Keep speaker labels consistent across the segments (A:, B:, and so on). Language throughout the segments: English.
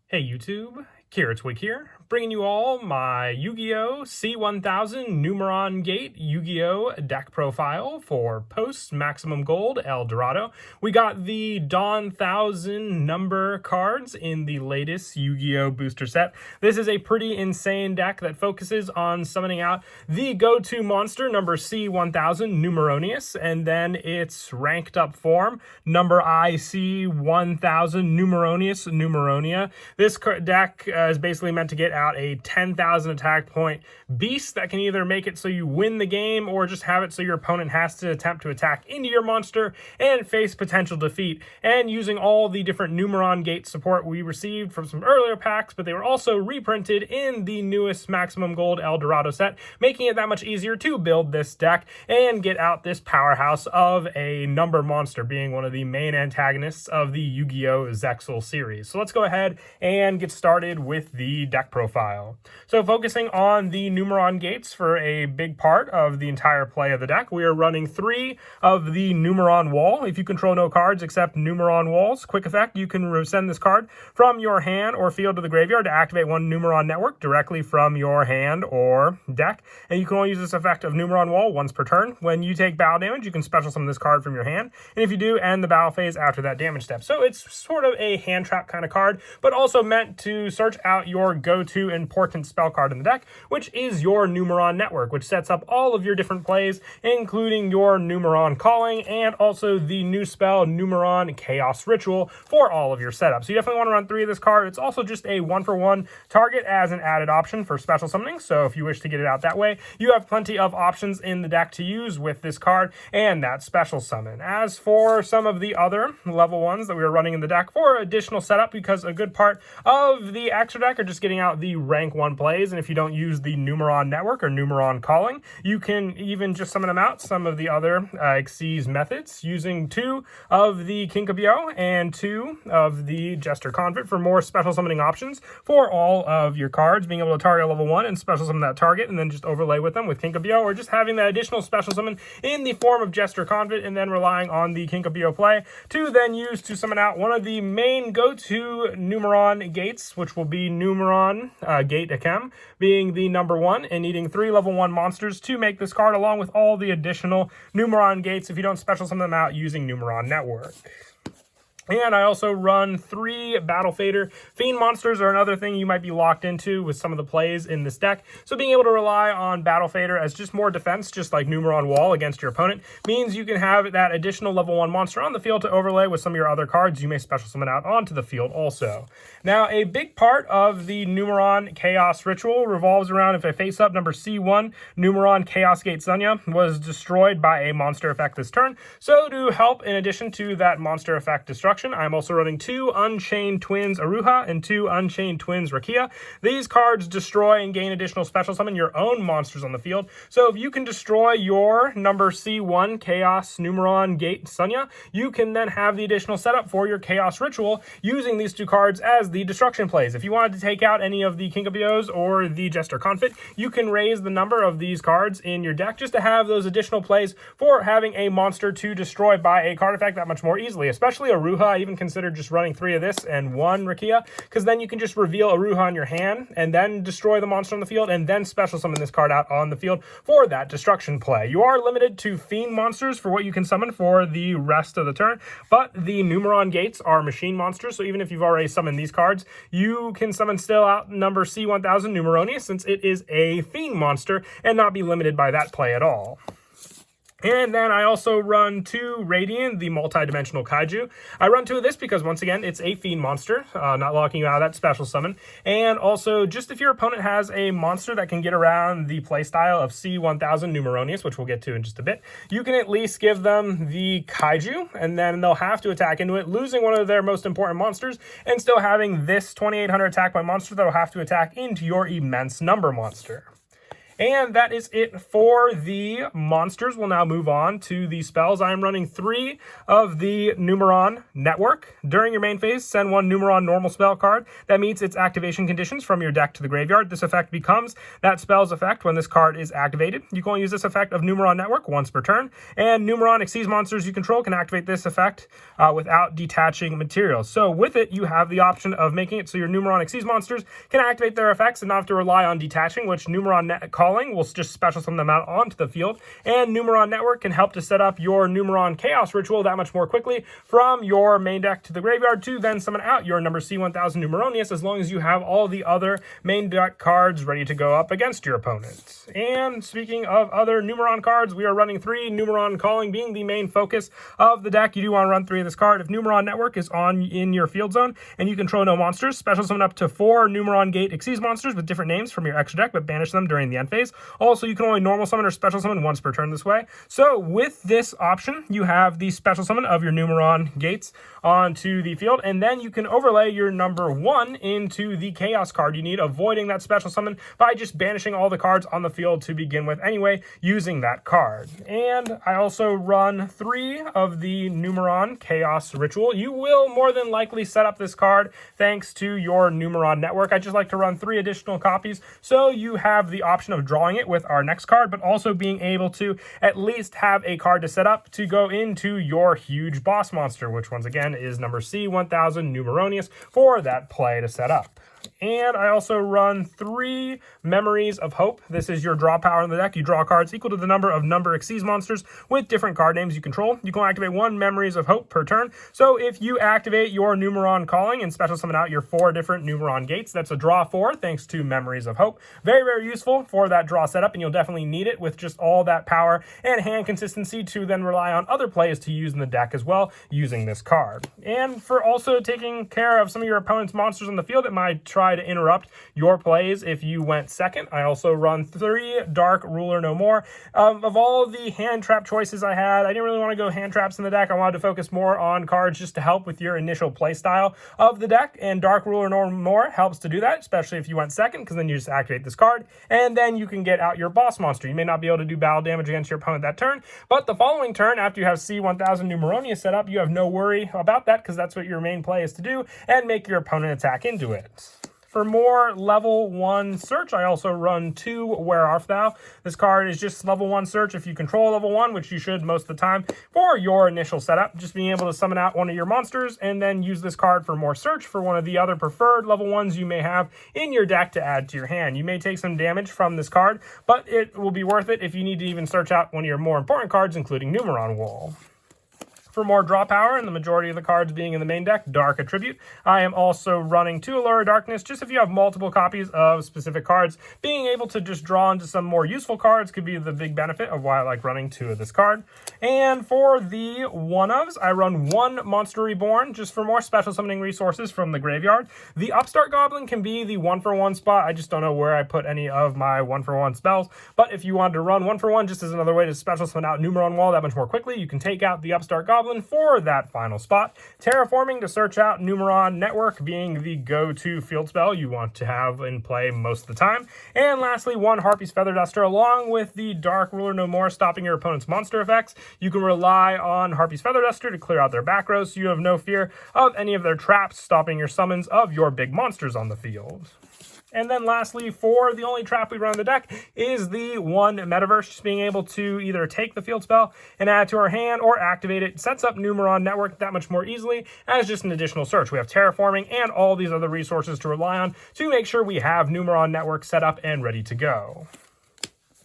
A: Hey YouTube, Carrotswick here, bringing you all my Yu-Gi-Oh! C1000 Numeron Gate Yu-Gi-Oh! Deck profile for post-maximum gold El Dorado. We got the Dawn 1000 number cards in the latest Yu-Gi-Oh! Booster set. This is a pretty insane deck that focuses on summoning out the go-to monster, number C1000 Numeronius, and then its ranked up form, number IC1000 Numeronius Numeronia. This deck is basically meant to get out a 10,000 attack point beast that can either make it so you win the game or just have it so your opponent has to attempt to attack into your monster and face potential defeat. And using all the different Numeron Gate support we received from some earlier packs, but they were also reprinted in the newest Maximum Gold El Dorado set, making it that much easier to build this deck and get out this powerhouse of a number monster, being one of the main antagonists of the Yu-Gi-Oh! Zexal series. So let's go ahead and get started with the deck profile. So focusing on the Numeron Gates for a big part of the entire play of the deck, we are running 3 of the Numeron Wall. If you control no cards except Numeron Walls, quick effect, you can send this card from your hand or field to the graveyard to activate one Numeron network directly from your hand or deck. And you can only use this effect of Numeron Wall once per turn. When you take battle damage, you can special summon this card from your hand. And if you do, end the battle phase after that damage step. So it's sort of a hand trap kind of card, but also meant to search out your go-to important spell card in the deck, which is your Numeron network, which sets up all of your different plays, including your Numeron calling and also the new spell Numeron Chaos Ritual for all of your setups. So you definitely want to run 3 of this card. It's also just a 1-for-1 target as an added option for special summoning. So if you wish to get it out that way, you have plenty of options in the deck to use with this card and that special summon. As for some of the other level ones that we are running in the deck for additional setup, because a good part of the extra deck are just getting out the rank 1 plays, and if you don't use the Numeron network or Numeron calling, you can even just summon them out some of the other Xyz methods using 2 of the Yugioh and 2 of the Jester Convent for more special summoning options for all of your cards, being able to target level 1 and special summon that target and then just overlay with them with Yugioh, or just having that additional special summon in the form of Jester Convent and then relying on the Yugioh play to then use to summon out one of the main go-to Numeron gates, which will be Numeron Gate Akem, being the number 1 and needing 3 level 1 monsters to make this card, along with all the additional Numeron gates if you don't special summon them out using Numeron Network. And I also run 3 Battle Fader. Fiend monsters are another thing you might be locked into with some of the plays in this deck. So being able to rely on Battle Fader as just more defense, just like Numeron Wall against your opponent, means you can have that additional level 1 monster on the field to overlay with some of your other cards you may special summon out onto the field also. Now, a big part of the Numeron Chaos Ritual revolves around if a face-up number C1 Numeron Chaos Gate Sunya was destroyed by a monster effect this turn. So to help, in addition to that monster effect destruction, I'm also running 2 Unchained Twins Aruha and 2 Unchained Twins Rakia. These cards destroy and gain additional special summon your own monsters on the field. So if you can destroy your number C1 Chaos Numeron Gate Sunya, you can then have the additional setup for your Chaos Ritual using these 2 cards as the destruction plays. If you wanted to take out any of the Yugiohs or the Jester Confit, you can raise the number of these cards in your deck just to have those additional plays for having a monster to destroy by a card effect that much more easily, especially Aruha. I even considered just running 3 of this and 1 Rakia, because then you can just reveal Aruha on your hand and then destroy the monster on the field and then special summon this card out on the field for that destruction play. You are limited to Fiend monsters for what you can summon for the rest of the turn, but the Numeron Gates are machine monsters, so even if you've already summoned these cards, you can summon still out number C1000 Numeronia, since it is a Fiend monster, and not be limited by that play at all. And then I also run 2 Radiant, the multi-dimensional kaiju. I run 2 of this because, once again, it's a Fiend monster, not locking you out of that special summon. And also, just if your opponent has a monster that can get around the playstyle of C1000 Numeronius, which we'll get to in just a bit, you can at least give them the kaiju, and then they'll have to attack into it, losing one of their most important monsters, and still having this 2800 attack by monster that will have to attack into your immense number monster. And that is it for the monsters. We'll now move on to the spells. I'm running 3 of the Numeron network. During your main phase, send 1 Numeron normal spell card that meets its activation conditions from your deck to the graveyard. This effect becomes that spell's effect when this card is activated. You can only use this effect of Numeron network once per turn, and Numeron Xyz monsters you control can activate this effect without detaching materials. So with it, you have the option of making it so your Numeron Xyz monsters can activate their effects and not have to rely on detaching, which Numeron Calling will just special summon them out onto the field, and Numeron Network can help to set up your Numeron Chaos Ritual that much more quickly from your main deck to the graveyard to then summon out your number C1000 Numeronius, as long as you have all the other main deck cards ready to go up against your opponent. And speaking of other Numeron cards, we are running 3, Numeron Calling being the main focus of the deck. You do want to run 3 of this card. If Numeron Network is in your field zone and you control no monsters, special summon up to 4 Numeron Gate Xyz monsters with different names from your extra deck, but banish them during the end phase. Also, you can only normal summon or special summon once per turn this way. So with this option, you have the special summon of your Numeron Gates onto the field, and then you can overlay your number 1 into the Chaos card you need, avoiding that special summon by just banishing all the cards on the field to begin with anyway, using that card. And I also run 3 of the Numeron Chaos Ritual. You will more than likely set up this card thanks to your Numeron Network. I just like to run 3 additional copies, so you have the option of drawing it with our next card, but also being able to at least have a card to set up to go into your huge boss monster, which once again is number C1000 Numeronius for that play to set up. And I also run 3 Memories of Hope. This is your draw power in the deck. You draw cards equal to the number of Xyz monsters with different card names you control. You can activate 1 Memories of Hope per turn. So if you activate your Numeron Calling and special summon out your 4 different Numeron Gates, that's a draw 4 thanks to Memories of Hope. Very, very useful for that draw setup, and you'll definitely need it with just all that power and hand consistency to then rely on other plays to use in the deck as well using this card. And for also taking care of some of your opponent's monsters on the field that might try to interrupt your plays if you went second, I also run 3 Dark Ruler No More. Of all the hand trap choices I had, I didn't really want to go hand traps in the deck. I wanted to focus more on cards just to help with your initial play style of the deck, and Dark Ruler No More helps to do that, especially if you went second, because then you just activate this card, and then you can get out your boss monster. You may not be able to do battle damage against your opponent that turn, but the following turn, after you have C1000 Numeronia set up, you have no worry about that, because that's what your main play is to do, and make your opponent attack into it. For more level 1 search, I also run 2 Where Art Thou. This card is just level 1 search if you control level 1, which you should most of the time for your initial setup. Just being able to summon out one of your monsters and then use this card for more search for one of the other preferred level 1s you may have in your deck to add to your hand. You may take some damage from this card, but it will be worth it if you need to even search out one of your more important cards, including Numeron Wool. For more draw power, and the majority of the cards being in the main deck, Dark Attribute, I am also running 2 Allure of Darkness, just if you have multiple copies of specific cards. Being able to just draw into some more useful cards could be the big benefit of why I like running 2 of this card. And for the one-ofs, I run 1 Monster Reborn, just for more special summoning resources from the graveyard. The Upstart Goblin can be the 1-for-1 spot. I just don't know where I put any of my 1-for-1 spells, but if you wanted to run 1-for-1 just as another way to special summon out Numeron Wall that much more quickly, you can take out the Upstart Goblin for that final spot. Terraforming to search out Numeron Network being the go-to field spell you want to have in play most of the time. And lastly, 1 Harpy's Feather Duster along with the Dark Ruler No More stopping your opponent's monster effects. You can rely on Harpy's Feather Duster to clear out their back rows, so you have no fear of any of their traps stopping your summons of your big monsters on the field. And then lastly, for the only trap we run on the deck is the 1 Metaverse, just being able to either take the field spell and add to our hand or activate it. Sets up Numeron Network that much more easily as just an additional search. We have Terraforming and all these other resources to rely on to make sure we have Numeron Network set up and ready to go.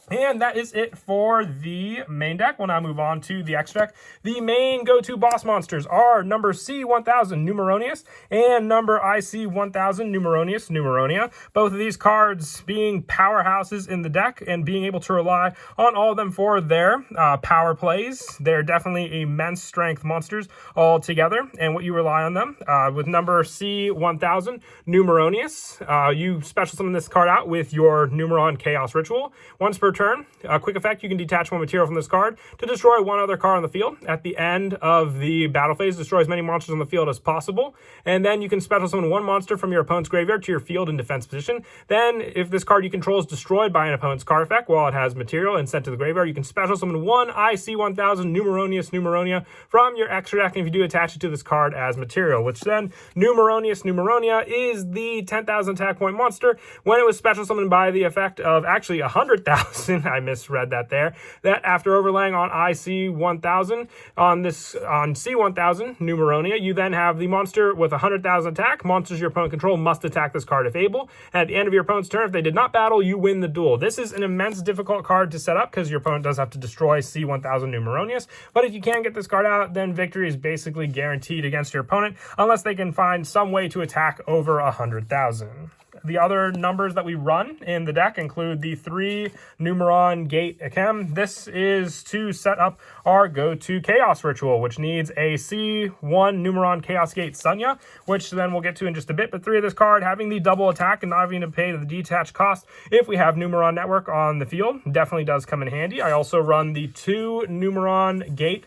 A: And that is it for the main deck. We'll now move on to the extra deck. The main go-to boss monsters are number C1000 Numeronius and number IC1000 Numeronius Numeronia. Both of these cards being powerhouses in the deck and being able to rely on all of them for their power plays. They're definitely immense strength monsters all together, and what you rely on them. With number C1000 Numeronius, you special summon this card out with your Numeron Chaos Ritual. Once per turn, turn, a quick effect, you can detach one material from this card to destroy one other card on the field. At the end of the battle phase, destroy as many monsters on the field as possible. And then you can special summon one monster from your opponent's graveyard to your field in defense position. Then, if this card you control is destroyed by an opponent's card effect while it has material and sent to the graveyard, you can special summon one C1000 Numeronia from your extra deck, and if you do, attach it to this card as material, which then Numeronia is the 10,000 attack point monster. When it was special summoned by the effect of actually 100,000, I misread that there, that after overlaying on C1000 on C1000 Numeronia, you then have the monster with 100,000 attack. Monsters your opponent control must attack this card if able. And at the end of your opponent's turn, if they did not battle, you win the duel. This is an immense difficult card to set up because your opponent does have to destroy C1000 Numeronius. But if you can get this card out, then victory is basically guaranteed against your opponent unless they can find some way to attack over 100,000. The other numbers that we run in the deck include the 3 Numeron Gate Akem. This is to set up our go-to Chaos Ritual, which needs a C1 Numeron Chaos Gate Sunya, which then we'll get to in just a bit. But 3 of this card, having the double attack and not having to pay the detached cost if we have Numeron Network on the field, definitely does come in handy. I also run the 2 Numeron Gate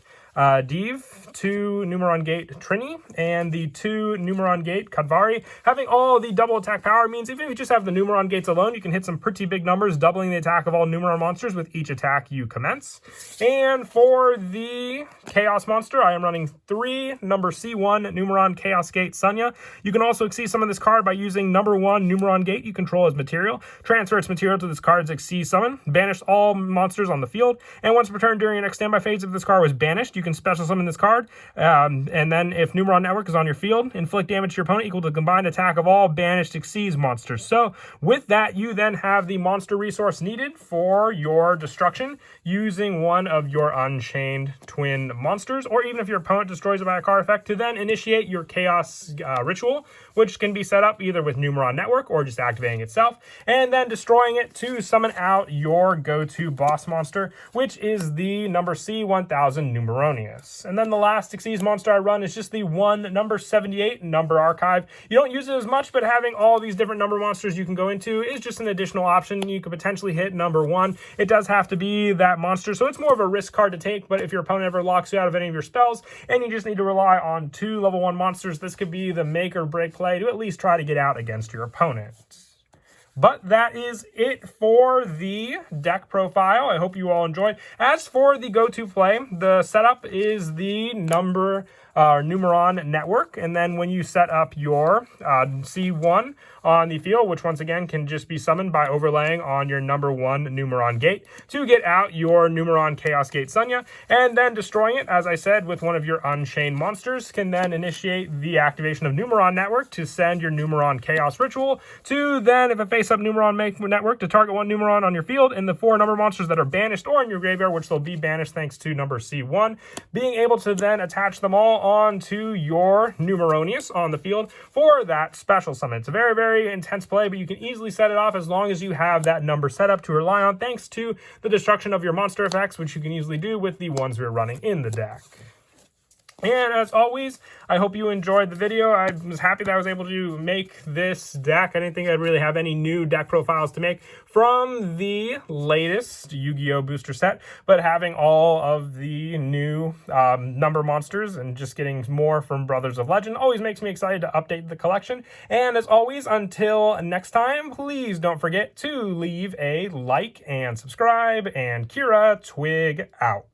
A: Div, 2 Numeron Gate Trini, and the 2 Numeron Gate Kadvari. Having all the double attack power means even if you just have the Numeron Gates alone, you can hit some pretty big numbers, doubling the attack of all Numeron monsters with each attack you commence. And for the Chaos monster, I am running 3 number C1 Numeron Chaos Gate Sunya. You can also exceed some of this card by using number 1 Numeron Gate you control as material. Transfer its material to this card's Xyz summon. Banish all monsters on the field. And once per turn during your next standby phase, if this card was banished, you can special summon this card. And then if Numeron Network is on your field, inflict damage to your opponent equal to the combined attack of all banished Xyz monsters. So with that, you then have the monster resource needed for your destruction using one of your Unchained Twin monsters, or even if your opponent destroys it by a card effect, to then initiate your Chaos Ritual, which can be set up either with Numeron Network or just activating itself, and then destroying it to summon out your go-to boss monster, which is the number C1000 Numeronius. And then the last Xyz monster I run is just the 1 number 78 number archive. You don't use it as much, but having all these different number monsters you can go into is just an additional option. You could potentially hit number 1. It does have to be that monster, so it's more of a risk card to take, but if your opponent ever locks you out of any of your spells and you just need to rely on 2 level 1 monsters, this could be the make or break play to at least try to get out against your opponent. But that is it for the deck profile. I hope you all enjoyed. As for the go-to play, the setup is the Numeron Network, and then when you set up your C1 on the field, which once again can just be summoned by overlaying on your number 1 Numeron Gate to get out your Numeron Chaos Gate Sunya, and then destroying it, as I said, with one of your Unchained monsters, can then initiate the activation of Numeron Network to send your Numeron Chaos Ritual to then, if a face-up Numeron Network, to target 1 Numeron on your field and the 4 number monsters that are banished or in your graveyard, which they'll be banished thanks to number C1, being able to then attach them all onto your Numeronius on the field for that special summon. It's a very, very intense play, but you can easily set it off as long as you have that number set up to rely on, thanks to the destruction of your monster effects, which you can easily do with the ones we're running in the deck. And as always, I hope you enjoyed the video. I was happy that I was able to make this deck. I didn't think I'd really have any new deck profiles to make from the latest Yu-Gi-Oh! Booster set, but having all of the new number monsters and just getting more from Brothers of Legend always makes me excited to update the collection. And as always, until next time, please don't forget to leave a like and subscribe, and Kira Twig out.